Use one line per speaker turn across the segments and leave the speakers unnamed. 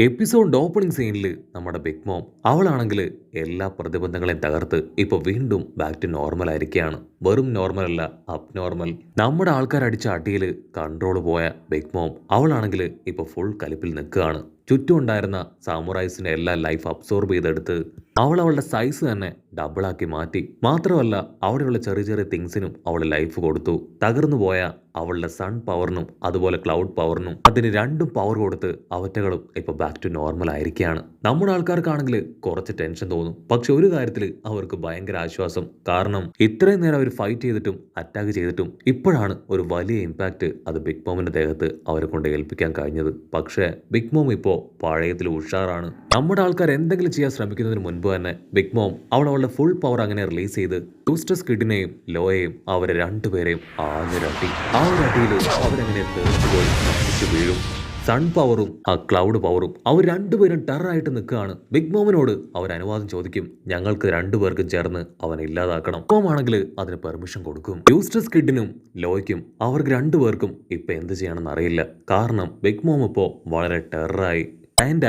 Episode opening സീനിൽ നമ്മുടെ big mom അവളാണെങ്കിൽ എല്ലാ പ്രതിബന്ധങ്ങളെയും തകർത്ത് ഇപ്പൊ വീണ്ടും ബാക്ക് ടു നോർമൽ ആയിരിക്കുകയാണ്. വെറും നോർമൽ അല്ല, അപ് നോർമൽ. നമ്മുടെ ആൾക്കാർ അടിച്ച അടിയിൽ കൺട്രോൾ പോയ ബിഗ് മോം അവളാണെങ്കിൽ ഇപ്പൊ ഫുൾ കലിപ്പിൽ നിൽക്കുകയാണ്. ചുറ്റും ഉണ്ടായിരുന്ന സാമുറൈസിന്റെ എല്ലാ ലൈഫ് അബ്സോർബ് ചെയ്തെടുത്ത് അവളുടെ സൈസ് തന്നെ ഡബിളാക്കി മാറ്റി. മാത്രമല്ല അവിടെയുള്ള ചെറിയ ചെറിയ തിങ്സിനും അവൾ ലൈഫ് കൊടുത്തു. തകർന്നു പോയ അവളുടെ സൺ പവറിനും അതുപോലെ ക്ലൗഡ് പവറിനും അതിന് രണ്ടും പവർ കൊടുത്ത് അവറ്റകളും ഇപ്പൊ ബാക്ക് ടു നോർമൽ ആയിരിക്കുകയാണ്. നമ്മുടെ ആൾക്കാർക്കാണെങ്കിൽ കുറച്ച് ടെൻഷൻ തോന്നും, പക്ഷെ ഒരു കാര്യത്തിൽ അവർക്ക് ഭയങ്കര ആശ്വാസം. കാരണം ഇത്രയും നേരം അവർ ഫൈറ്റ് ചെയ്തിട്ടും അറ്റാക്ക് ചെയ്തിട്ടും ഇപ്പോഴാണ് ഒരു വലിയ ഇമ്പാക്ട് അത് ബിഗ് മോമിന്റെ ദേഹത്ത് അവരെ കൊണ്ട് ഏൽപ്പിക്കാൻ കഴിഞ്ഞത്. പക്ഷേ ബിഗ് മോം ഇപ്പോ പഴയതിൽ ഉഷാറാണ്. നമ്മുടെ ആൾക്കാർ എന്തെങ്കിലും ചെയ്യാൻ ശ്രമിക്കുന്നതിന് മുൻപ് തന്നെ ബിഗ് മോം അവളുടെ ഫുൾ പവർ അങ്ങനെ റിലീസ് ചെയ്ത് യൂസ്റ്റസ് കിഡിനെയും ലോയെയും അവരെ രണ്ടുപേരെയും ആഞ്ഞൊരട്ടി. ആ ഒരു അടിയിൽ അവരങ്ങനെ തീർച്ചുപോയി നശിച്ചു വീഴും. സൺ പവറും ആ ക്ലൗഡ് പവറും അവർ രണ്ടുപേരും ടെററായിട്ട് നിൽക്കുകയാണ്. ബിഗ് മോമിനോട് അവർ അനുവാദം ചോദിക്കും, ഞങ്ങൾക്ക് രണ്ടുപേർക്കും ചേർന്ന് അവനെ ഇല്ലാതാക്കണം. മോം ആണെങ്കിൽ അതിന് പെർമിഷൻ കൊടുക്കും. യൂസ്റ്റസ് കിഡിനും ലോയ്ക്കും അവർക്ക് രണ്ടുപേർക്കും ഇപ്പൊ എന്ത് ചെയ്യണമെന്ന് അറിയില്ല. കാരണം ബിഗ് മോം ഇപ്പോ വളരെ ടെററായി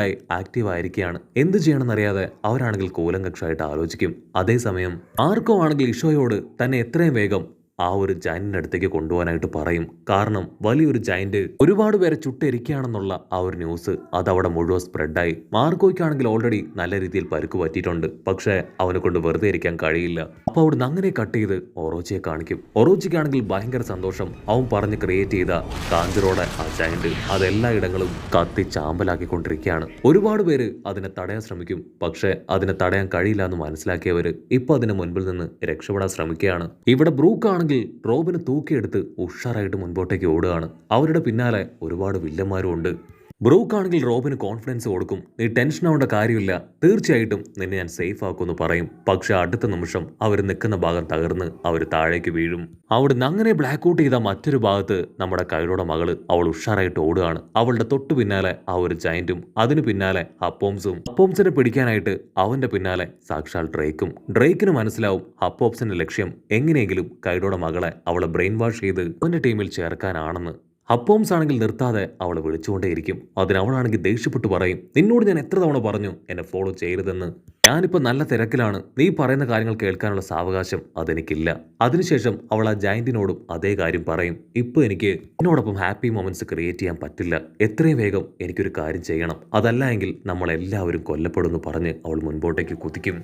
ആയി ആക്റ്റീവ് ആയിരിക്കുകയാണ്. എന്ത് ചെയ്യണമെന്നറിയാതെ അവരാണെങ്കിൽ കൂലങ്കക്ഷമായിട്ട് ആലോചിക്കും. അതേസമയം ആർക്കോ ആണെങ്കിൽ ഇഷോയോട് തന്നെ എത്രയും വേഗം ആ ഒരു ജയന്റിന്റെ അടുത്തേക്ക് കൊണ്ടുപോകാനായിട്ട് പറയും. കാരണം വലിയൊരു ജയന്റ് ഒരുപാട് പേരെ ചുട്ടിരിക്കുകയാണെന്നുള്ള ആ ഒരു ന്യൂസ് അത് അവിടെ മുഴുവൻ സ്പ്രെഡായി. മാർക്കോയ്ക്കാണെങ്കിൽ ഓൾറെഡി നല്ല രീതിയിൽ പരുക്ക് പറ്റിയിട്ടുണ്ട്. പക്ഷേ അവനെ കൊണ്ട് വെറുതെ ഇരിക്കാൻ കഴിയില്ല. അപ്പൊ അവിടുന്ന് അങ്ങനെ കട്ട് ചെയ്ത് ഒറോച്ചിയെ കാണിക്കും. ഒറോച്ചിക്കാണെങ്കിൽ ഭയങ്കര സന്തോഷം. അവൻ പറഞ്ഞ് ക്രിയേറ്റ് ചെയ്ത കാഞ്ചറോടെ ആ ജയന്റ് അതെല്ലായിടങ്ങളും കത്തി ചാമ്പലാക്കിക്കൊണ്ടിരിക്കുകയാണ്. ഒരുപാട് പേര് അതിനെ തടയാൻ ശ്രമിക്കും. പക്ഷേ അതിനെ തടയാൻ കഴിയില്ല എന്ന് മനസ്സിലാക്കിയവര് ഇപ്പൊ അതിന് മുൻപിൽ നിന്ന് രക്ഷപ്പെടാൻ ശ്രമിക്കുകയാണ്. ഇവിടെ ബ്രൂക്ക് റോബിന് തൂക്കിയെടുത്ത് ഉഷാറായിട്ട് മുൻപോട്ടേക്ക് ഓടുകയാണ്. അവരുടെ പിന്നാലെ ഒരുപാട് വില്ലന്മാരും ഉണ്ട്. ബ്രൂക്ക് ആണെങ്കിൽ റോബിന് കോൺഫിഡൻസ് കൊടുക്കും. നീ ടെൻഷൻ ആവേണ്ട കാര്യമില്ല, തീർച്ചയായിട്ടും നിന്നെ ഞാൻ സേഫ് ആക്കുമെന്ന് പറയും. പക്ഷെ അടുത്ത നിമിഷം അവർ നിൽക്കുന്ന ഭാഗം തകർന്ന് അവർ താഴേക്ക് വീഴും. അവിടുന്ന് അങ്ങനെ ബ്ലാക്ക് ഔട്ട് ചെയ്ത മറ്റൊരു ഭാഗത്ത് നമ്മുടെ കൈലോടെ മകള് അവൾ ഉഷാറായിട്ട് ഓടുകയാണ്. അവളുടെ തൊട്ടു പിന്നാലെ ആ ഒരു ജയന്റും അതിന് പിന്നാലെ അപ്പോംസിനെ പിടിക്കാനായിട്ട് അവന്റെ പിന്നാലെ സാക്ഷാൽ ഡ്രേക്കിന് മനസ്സിലാവും അപ്പോംസിന്റെ ലക്ഷ്യം എങ്ങനെയെങ്കിലും കൈലോടെ മകളെ അവളെ ബ്രെയിൻ വാഷ് ചെയ്ത് അവന്റെ ടീമിൽ ചേർക്കാനാണെന്ന്. അപ്പോംസ് ആണെങ്കിൽ നിർത്താതെ അവളെ വിളിച്ചുകൊണ്ടേയിരിക്കും. അതിനവളാണെങ്കിൽ ദേഷ്യപ്പെട്ട് പറയും, നിന്നോട് ഞാൻ എത്ര തവണ പറഞ്ഞു എന്നെ ഫോളോ ചെയ്യരുതെന്ന്. ഞാനിപ്പോൾ നല്ല തിരക്കിലാണ്, നീ പറയുന്ന കാര്യങ്ങൾ കേൾക്കാനുള്ള സാവകാശം അതെനിക്കില്ല. അതിനുശേഷം അവൾ ആ ജയന്റിനോടും അതേ കാര്യം പറയും. ഇപ്പോൾ എനിക്ക് എന്നോടൊപ്പം ഹാപ്പി മൊമെന്റ്സ് ക്രിയേറ്റ് ചെയ്യാൻ പറ്റില്ല. എത്രയും വേഗം എനിക്കൊരു കാര്യം ചെയ്യണം, അതല്ല എങ്കിൽ നമ്മളെല്ലാവരും കൊല്ലപ്പെടുമെന്ന് പറഞ്ഞ് അവൾ മുൻപോട്ടേക്ക് കുതിക്കും.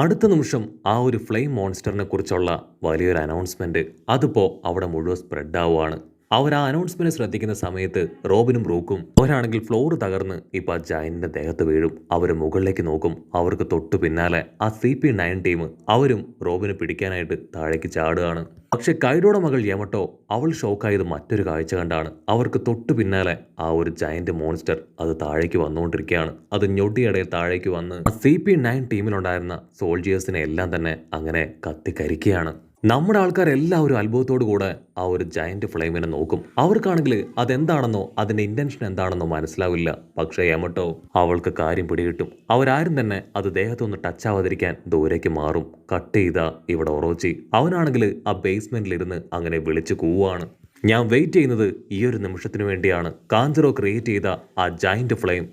അടുത്ത നിമിഷം ആ ഒരു ഫ്ലെയിം മോൺസ്റ്ററിനെ കുറിച്ചുള്ള വലിയൊരു അനൗൺസ്മെന്റ് അതിപ്പോ അവിടെ മുഴുവൻ സ്പ്രെഡ് ആവുകയാണ്. അവർ ആ അനൗൺസ്മെന്റ് ശ്രദ്ധിക്കുന്ന സമയത്ത് റോബിനും ബ്രൂക്കും അവരാണെങ്കിൽ ഫ്ലോർ തകർന്ന് ഇപ്പൊ ആ ജയന്റിന്റെ ദേഹത്ത് വീഴും. അവർ മുകളിലേക്ക് നോക്കും. അവർക്ക് തൊട്ടു പിന്നാലെ ആ CP9 ടീം അവരും റോബിനെ പിടിക്കാനായിട്ട് താഴേക്ക് ചാടുകയാണ്. പക്ഷെ കൈഡോടെ മകൾ യമട്ടോ അവൾ ഷോക്കായത് മറ്റൊരു കാഴ്ച കണ്ടാണ്. അവർക്ക് തൊട്ടു പിന്നാലെ ആ ഒരു ജയന്റ് മോൺസ്റ്റർ അത് താഴേക്ക് വന്നുകൊണ്ടിരിക്കുകയാണ്. അത് ഞൊടിയടയിൽ താഴേക്ക് വന്ന് CP9 ടീമിലുണ്ടായിരുന്ന സോൾജിയേഴ്സിനെ എല്ലാം തന്നെ അങ്ങനെ കത്തിക്കരിക്കുകയാണ്. നമ്മുടെ ആൾക്കാർ എല്ലാവരും അത്ഭുതത്തോടു കൂടെ ആ ഒരു ജയന്റ് ഫ്ലെയിമിനെ നോക്കും. അവർക്കാണെങ്കിൽ അതെന്താണെന്നോ അതിന്റെ ഇന്റൻഷൻ എന്താണെന്നോ മനസ്സിലാവില്ല. പക്ഷേ യമട്ടോ അവൾക്ക് കാര്യം പിടികിട്ടും. അവരാരും തന്നെ അത് ദേഹത്തൊന്ന് ടച്ച് ആവാതിരിക്കാൻ ദൂരേക്ക് മാറും. കട്ട് ചെയ്ത ഇവിടെ ഒറോച്ചി അവനാണെങ്കിൽ ആ ബേസ്മെന്റിലിരുന്ന് അങ്ങനെ വിളിച്ചു കൂവാണ്, ഞാൻ വെയിറ്റ് ചെയ്യുന്നത് ഈ ഒരു നിമിഷത്തിന് വേണ്ടിയാണ്. കാഞ്ചറോ ക്രിയേറ്റ് ചെയ്ത ആ ജയന്റ് ഫ്ലെയിം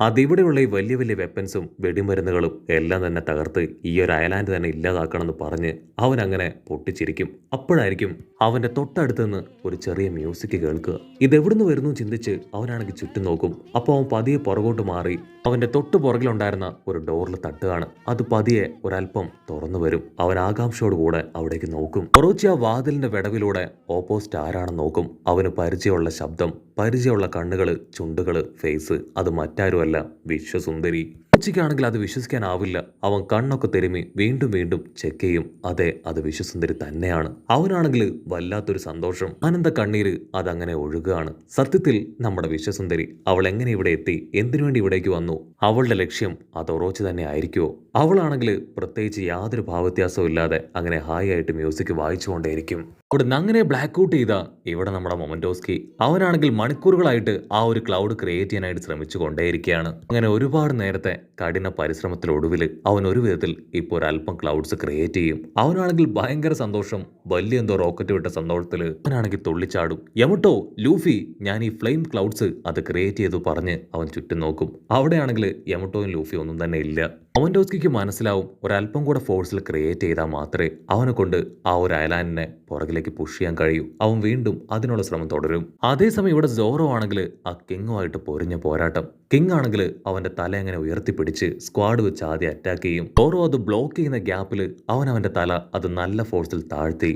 അതിവിടെയുള്ള ഈ വലിയ വലിയ വെപ്പൻസും വെടിമരുന്നുകളും എല്ലാം തന്നെ തകർത്ത് ഈ ഒരു അയലാൻഡ് തന്നെ ഇല്ലാതാക്കണമെന്ന് പറഞ്ഞ് അവൻ അങ്ങനെ പൊട്ടിച്ചിരിക്കും. അപ്പോഴായിരിക്കും അവന്റെ തൊട്ടടുത്ത് നിന്ന് ഒരു ചെറിയ മ്യൂസിക് കേൾക്കുക. ഇതെവിടുന്ന് വരുന്നു ചിന്തിച്ച് അവനാണെങ്കിൽ ചുറ്റും നോക്കും. അപ്പോൾ അവൻ പതിയെ പുറകോട്ട് മാറി അവന്റെ തൊട്ടു പുറകിലുണ്ടായിരുന്ന ഒരു ഡോറിൽ തട്ടുകയാണ്. അത് പതിയെ ഒരല്പം തുറന്നു വരും. അവൻ ആകാംക്ഷയോടുകൂടെ അവിടേക്ക് നോക്കും. ഒറോച്ചി ആ വാതിലിന്റെ വിടവിലൂടെ ഓപ്പോസിറ്റ് ആരാണെന്ന് നോക്കും. അവന് പരിചയമുള്ള ശബ്ദം, പരിചയമുള്ള കണ്ണുകള്, ചുണ്ടുകള്, ഫേസ്, അത് മറ്റാരുമല്ല, വിശ്വസുന്ദരി. ഉച്ചയ്ക്കാണെങ്കിൽ അത് വിശ്വസിക്കാനാവില്ല. അവൻ കണ്ണൊക്കെ തിരുമ്മി വീണ്ടും വീണ്ടും ചെക്ക് ചെയ്യും. അതെ, അത് വിശ്വസുന്ദരി തന്നെയാണ്. അവനാണെങ്കിൽ വല്ലാത്തൊരു സന്തോഷം, ആനന്ദ കണ്ണീര് അതങ്ങനെ ഒഴുകുകയാണ്. സത്യത്തിൽ നമ്മുടെ വിശ്വസുന്ദരി അവൾ എങ്ങനെ ഇവിടെ എത്തി, എന്തിനു വേണ്ടി ഇവിടേക്ക് വന്നു, അവളുടെ ലക്ഷ്യം അത് ഒറോച്ചി തന്നെ ആയിരിക്കുമോ? അവളാണെങ്കിൽ പ്രത്യേകിച്ച് യാതൊരു ഭാവവ്യത്യാസവും ഇല്ലാതെ അങ്ങനെ ഹായ് ആയിട്ട് മ്യൂസിക് വായിച്ചുകൊണ്ടേയിരിക്കും. അവിടുന്ന് അങ്ങനെ ബ്ലാക്ക് ഔട്ട് ചെയ്ത ഇവിടെ നമ്മുടെ മൊമന്റോസ്കി അവനാണെങ്കിൽ മണിക്കൂറുകളായിട്ട് ആ ഒരു ക്ലൗഡ് ക്രിയേറ്റ് ചെയ്യാനായിട്ട് ശ്രമിച്ചു കൊണ്ടേയിരിക്കുകയാണ്. അങ്ങനെ ഒരുപാട് നേരത്തെ കഠിന പരിശ്രമത്തിലൊടുവിൽ അവൻ ഒരു വിധത്തിൽ ഇപ്പോൾ ഒരല്പം ക്ലൗഡ്സ് ക്രിയേറ്റ് ചെയ്യും. അവനാണെങ്കിൽ ഭയങ്കര സന്തോഷം, വലിയ എന്തോ റോക്കറ്റ് വിട്ട സന്തോഷത്തിൽ അവനാണെങ്കിൽ തുള്ളിച്ചാടും. യമട്ടോ, ലൂഫി, ഞാൻ ഈ ഫ്ലെയിം ക്ലൗഡ്സ് അത് ക്രിയേറ്റ് ചെയ്തു പറഞ്ഞ് അവൻ ചുറ്റും നോക്കും. അവിടെയാണെങ്കിൽ യമട്ടോയും ലൂഫി ഒന്നും തന്നെ ഇല്ല. മൊമന്റോസ്കിക്ക് മനസ്സിലാവും ഒരല്പം കൂടെ ഫോഴ്സിൽ ക്രിയേറ്റ് ചെയ്താൽ മാത്രമേ അവനെ കൊണ്ട് ആ ഒരു ഐലാൻഡിനെ പുറകിലേക്ക് പുഷ് ചെയ്യാൻ കഴിയൂ. അവൻ വീണ്ടും അതിനുള്ള ശ്രമം തുടരും. അതേസമയം ഇവിടെ സോറോ ആണെങ്കിൽ ആ കിങ്ങുമായിട്ട് പൊരിഞ്ഞ പോരാട്ടം. കിങ് ആണെങ്കിൽ അവന്റെ തല അങ്ങനെ ഉയർത്തിപ്പിടിച്ച് സ്ക്വാഡ് വെച്ച് ആദ്യം അറ്റാക്ക് ചെയ്യും. സോറോ അത് ബ്ലോക്ക് ചെയ്യുന്ന ഗ്യാപ്പിൽ അവന്റെ തല അത് നല്ല ഫോഴ്സിൽ താഴ്ത്തി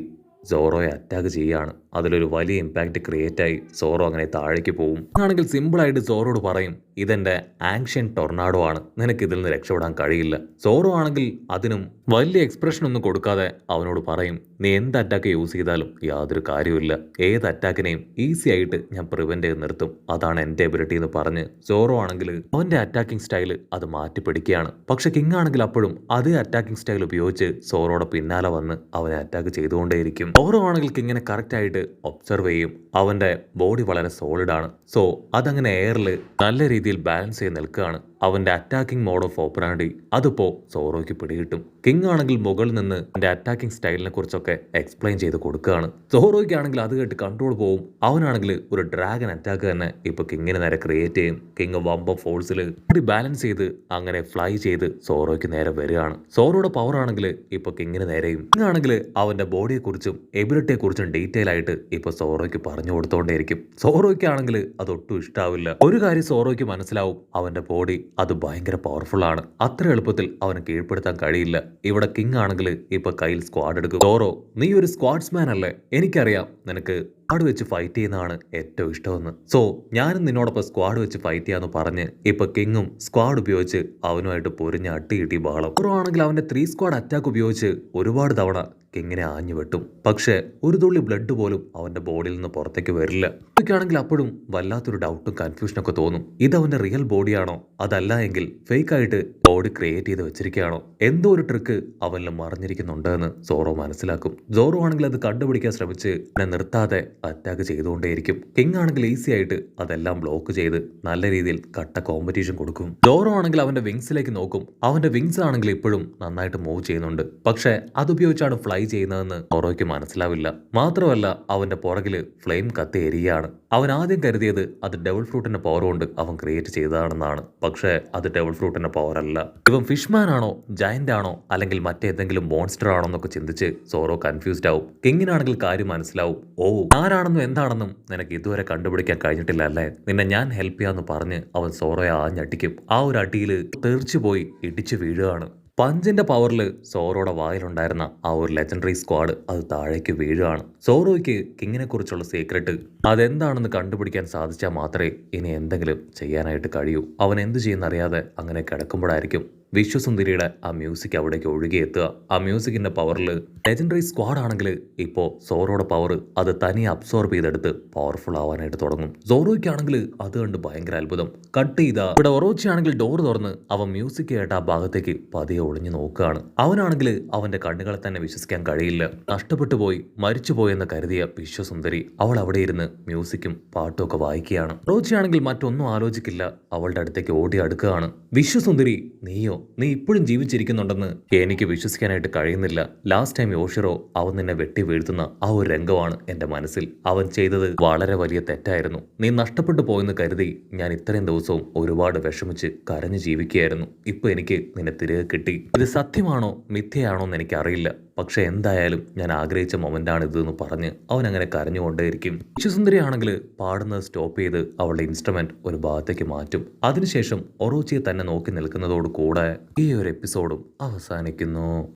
സോറോയെ അറ്റാക്ക് ചെയ്യാണ്. അതിലൊരു വലിയ ഇമ്പാക്റ്റ് ക്രിയേറ്റ് ആയി സോറോ അങ്ങനെ താഴേക്ക് പോകും. ആണെങ്കിൽ സിമ്പിളായിട്ട് സോറോട് പറയും, ഇതെന്റെ ആങ്ഷ്യൻ ടൊർണാഡോ ആണ്, നിനക്ക് ഇതിൽ നിന്ന് രക്ഷപ്പെടാൻ കഴിയില്ല. സോറോ ആണെങ്കിൽ അതിനും വലിയ എക്സ്പ്രഷൻ ഒന്നും കൊടുക്കാതെ അവനോട് പറയും, നീ എന്ത് അറ്റാക്ക് യൂസ് ചെയ്താലും യാതൊരു കാര്യമില്ല, ഏത് അറ്റാക്കിനെയും ഈസി ആയിട്ട് ഞാൻ പ്രിവെന്റ് ചെയ്ത് നിർത്തും, അതാണ് എന്റെ എബിലിറ്റി എന്ന് പറഞ്ഞ് സോറോ ആണെങ്കിൽ അവന്റെ അറ്റാക്കിംഗ് സ്റ്റൈൽ അത് മാറ്റി പിടിക്കുകയാണ്. പക്ഷെ കിങ് ആണെങ്കിൽ അപ്പോഴും അതേ അറ്റാക്കിംഗ് സ്റ്റൈൽ ഉപയോഗിച്ച് സോറോയുടെ പിന്നാലെ വന്ന് അവനെ അറ്റാക്ക് ചെയ്തുകൊണ്ടേയിരിക്കും. സോറോ ആണെങ്കിൽ കിങ്ങിനെ കറക്റ്റ് ആയിട്ട് ഒബ്സർവ് ചെയ്യും. അവന്റെ ബോഡി വളരെ സോളിഡ് ആണ്. സോ അതങ്ങനെ എയറിൽ നല്ല രീതിയിൽ ബാലൻസ് ചെയ്ത് നിൽക്കുകയാണ്. അവന്റെ അറ്റാക്കിംഗ് മോഡ് ഓഫ് ഓപ്പറാണ്ടി അതിപ്പോ സോറോയ്ക്ക് പിടികിട്ടും. കിങ് ആണെങ്കിൽ മുകളിൽ നിന്ന് അവന്റെ അറ്റാക്കിംഗ് സ്റ്റൈലിനെ കുറിച്ചൊക്കെ എക്സ്പ്ലെയിൻ ചെയ്ത് കൊടുക്കുകയാണ്. സോറോയ്ക്ക് ആണെങ്കിൽ അത് കേട്ട് കൺട്രോൾ പോവും. അവനാണെങ്കിൽ ഒരു ഡ്രാഗൺ അറ്റാക്ക് തന്നെ ഇപ്പൊ കിങ്ങിന് നേരെ ക്രിയേറ്റ് ചെയ്യും. കിങ് വമ്പ ഫോഴ്സിൽ ബാലൻസ് ചെയ്ത് അങ്ങനെ ഫ്ലൈ ചെയ്ത് സോറോയ്ക്ക് നേരെ വരികയാണ്. സോറോയുടെ പവർ ആണെങ്കിൽ ഇപ്പൊ കിങ്ങിന് നേരെയും. കിങ് ആണെങ്കിൽ അവന്റെ ബോഡിയെ കുറിച്ചും എബിലിറ്റിയെ കുറിച്ചും ഡീറ്റെയിൽ ആയിട്ട് ഇപ്പൊ സോറോയ്ക്ക് പറഞ്ഞു കൊടുത്തോണ്ടേയിരിക്കും. സോറോയ്ക്ക് ആണെങ്കിൽ അതൊട്ടും ഇഷ്ടാവില്ല. ഒരു കാര്യം സോറോയ്ക്ക് മനസ്സിലാവും, അവന്റെ ബോഡി അത് ഭയങ്കര പവർഫുൾ ആണ്, അത്ര എളുപ്പത്തിൽ അവനെ കീഴ്പ്പെടുത്താൻ കഴിയില്ല. ഇവിടെ കിങ് ആണെങ്കിൽ ഇപ്പൊ കയ്യിൽ സ്ക്വാഡ് എടുക്കും. സോറോ, നീ ഒരു സ്ക്വാഡ്സ്മാൻ അല്ലേ, എനിക്കറിയാം നിനക്ക് സ്ക്വാഡ് വെച്ച് ഫൈറ്റ് ചെയ്യുന്നതാണ് ഏറ്റവും ഇഷ്ടമെന്ന്. സോ ഞാനും നിന്നോടൊപ്പം സ്ക്വാഡ് വെച്ച് ഫൈറ്റ് ചെയ്യാന്ന് പറഞ്ഞ് ഇപ്പൊ കിങ്ങും സ്ക്വാഡ് ഉപയോഗിച്ച് അവനുമായിട്ട് പൊരിഞ്ഞ അട്ടി കിട്ടി ബഹളം. സോറോ ആണെങ്കിൽ അവന്റെ 3 സ്ക്വാഡ് അറ്റാക്ക് ഉപയോഗിച്ച് ഒരുപാട് തവണ കിങ്ങിനെ ആഞ്ഞു വെട്ടും. പക്ഷെ ഒരു തുള്ളി ബ്ലഡ് പോലും അവന്റെ ബോഡിയിൽ നിന്ന് പുറത്തേക്ക് വരില്ല. ഇതൊക്കെയാണെങ്കിൽ അപ്പോഴും വല്ലാത്തൊരു ഡൗട്ടും കൺഫ്യൂഷനും ഒക്കെ തോന്നും. ഇത് അവന്റെ റിയൽ ബോഡിയാണോ, അതല്ല എങ്കിൽ ഫേക്ക് ആയിട്ട് ബോഡി ക്രിയേറ്റ് ചെയ്ത് വെച്ചിരിക്കുകയാണോ, എന്തോ ഒരു ട്രിക്ക് അവനിൽ മറിഞ്ഞിരിക്കുന്നുണ്ട് എന്ന് സോറോ മനസ്സിലാക്കും. സോറോ ആണെങ്കിൽ അത് കണ്ടുപിടിക്കാൻ ശ്രമിച്ച് നിർത്താതെ അറ്റാക്ക് ചെയ്തുകൊണ്ടേയിരിക്കും. കിങ് ആണെങ്കിൽ ഈസി ആയിട്ട് അതെല്ലാം ബ്ലോക്ക് ചെയ്ത് നല്ല രീതിയിൽ കട്ട കോമ്പറ്റീഷൻ കൊടുക്കും. സോറോ ആണെങ്കിൽ അവന്റെ വിങ്സിലേക്ക് നോക്കും. അവന്റെ വിങ്സ് ആണെങ്കിൽ ഇപ്പോഴും നന്നായിട്ട് മൂവ് ചെയ്യുന്നുണ്ട്. പക്ഷെ അതുപയോഗിച്ചാണ് ഫ്ലൈ ചെയ്യുന്നതെന്ന് സോറോയ്ക്ക് മനസ്സിലാവില്ല. മാത്രമല്ല അവന്റെ പുറകില് ഫ്ലെയിം കത്തി എരിയാണ്. അവൻ ആദ്യം കരുതിയത് അത് ഡബിൾ ഫ്രൂട്ടിന്റെ പവർ കൊണ്ട് അവൻ ക്രിയേറ്റ് ചെയ്തതാണെന്നാണ്. പക്ഷെ അത് ഡബിൾ ഫ്രൂട്ടിന്റെ പവർ അല്ല. ഇവൻ ഫിഷ്മാൻ ആണോ, ജയന്റ് ആണോ, അല്ലെങ്കിൽ മറ്റേതെങ്കിലും മോൺസ്റ്റർ ആണോ എന്നൊക്കെ ചിന്തിച്ച് സോറോ കൺഫ്യൂസ്ഡ് ആവും. കിങ്ങിനാണെങ്കിൽ കാര്യം മനസ്സിലാവും. ഓ, ആരാണെന്നും എന്താണെന്നും നിനക്ക് ഇതുവരെ കണ്ടുപിടിക്കാൻ കഴിഞ്ഞിട്ടില്ല അല്ലേ, നിന്നെ ഞാൻ ഹെൽപ്പ് ചെയ്യാന്ന് പറഞ്ഞ് അവൻ സോറോയെ ആഞ്ഞടിക്കും. ആ ഒരു അടിയിൽ തെറിച്ചു പോയി ഇടിച്ചു വീഴുകയാണ്. പഞ്ചിന്റെ പവറിൽ സോറോയുടെ വായിലുണ്ടായിരുന്ന ആ ഒരു ലെജൻഡറി സ്ക്വാഡ് അത് താഴേക്ക് വീഴുകയാണ്. സോറോയ്ക്ക് കിങ്ങിനെ കുറിച്ചുള്ള സീക്രട്ട് അതെന്താണെന്ന് കണ്ടുപിടിക്കാൻ സാധിച്ചാൽ മാത്രമേ ഇനി എന്തെങ്കിലും ചെയ്യാനായിട്ട് കഴിയൂ. അവൻ എന്തു ചെയ്യുന്നറിയാതെ അങ്ങനെ കിടക്കുമ്പോഴായിരിക്കും വിശ്വസുന്ദരിയുടെ ആ മ്യൂസിക് അവിടേക്ക് ഒഴുകിയെത്തുക. ആ മ്യൂസിക്കിന്റെ പവറിൽ ലെജൻഡറി സ്ക്വാഡ് ആണെങ്കിൽ ഇപ്പോൾ സോറോയുടെ പവർ അത് തനിയെ അബ്സോർബ് ചെയ്തെടുത്ത് പവർഫുൾ ആവാനായിട്ട് തുടങ്ങും. സോറോയ്ക്കാണെങ്കിൽ അത് കണ്ട് ഭയങ്കര അത്ഭുതം. കട്ട് ചെയ്ത ഇവിടെ ഒറോച്ചി ആണെങ്കിൽ ഡോർ തുറന്ന് അവൻ മ്യൂസിക് കേട്ട ആ ഭാഗത്തേക്ക് പതിയെ ഒളിഞ്ഞു നോക്കുകയാണ്. അവനാണെങ്കിൽ അവന്റെ കണ്ണുകളെ തന്നെ വിശ്വസിക്കാൻ കഴിയില്ല. നഷ്ടപ്പെട്ടു പോയി, മരിച്ചുപോയെന്ന് കരുതിയ വിശ്വസുന്ദരി അവൾ അവിടെ ഇരുന്ന് മ്യൂസിക്കും പാട്ടും ഒക്കെ വായിക്കുകയാണ്. ഒറോച്ചി ആണെങ്കിൽ മറ്റൊന്നും ആലോചിക്കില്ല, അവളുടെ അടുത്തേക്ക് ഓടി അടുക്കുകയാണ്. വിശ്വസുന്ദരി, നീ ഇപ്പോഴും ജീവിച്ചിരിക്കുന്നുണ്ടെന്ന് എനിക്ക് വിശ്വസിക്കാനായിട്ട് കഴിയുന്നില്ല. ലാസ്റ്റ് ടൈം യോഷിറോ അവൻ നിന്നെ വെട്ടി വീഴ്ത്തുന്ന ആ ഒരു രംഗമാണ് എന്റെ മനസ്സിൽ. അവൻ ചെയ്തത് വളരെ വലിയ തെറ്റായിരുന്നു. നീ നഷ്ടപ്പെട്ടു പോയെന്ന് കരുതി ഞാൻ ഇത്രയും ദിവസവും ഒരുപാട് വിഷമിച്ച് കരഞ്ഞു ജീവിക്കുകയായിരുന്നു. ഇപ്പൊ എനിക്ക് നിന്നെ തിരികെ കിട്ടി. ഇത് സത്യമാണോ മിഥ്യയാണോ എന്ന് എനിക്കറിയില്ല. പക്ഷെ എന്തായാലും ഞാൻ ആഗ്രഹിച്ച മൊമെന്റാണ് ഇതെന്ന് പറഞ്ഞ് അവൻ അങ്ങനെ കരഞ്ഞുകൊണ്ടേയിരിക്കും. വിശ്വസുന്ദരി ആണെങ്കിൽ പാടുന്നത് സ്റ്റോപ്പ് ചെയ്ത് അവളുടെ ഇൻസ്ട്രുമെന്റ് ഒരു ഭാഗത്തേക്ക് മാറ്റും. അതിനുശേഷം ഒറോച്ചിയെ തന്നെ നോക്കി നിൽക്കുന്നതോട് കൂടെ ഈ ഒരു എപ്പിസോഡും അവസാനിക്കുന്നു.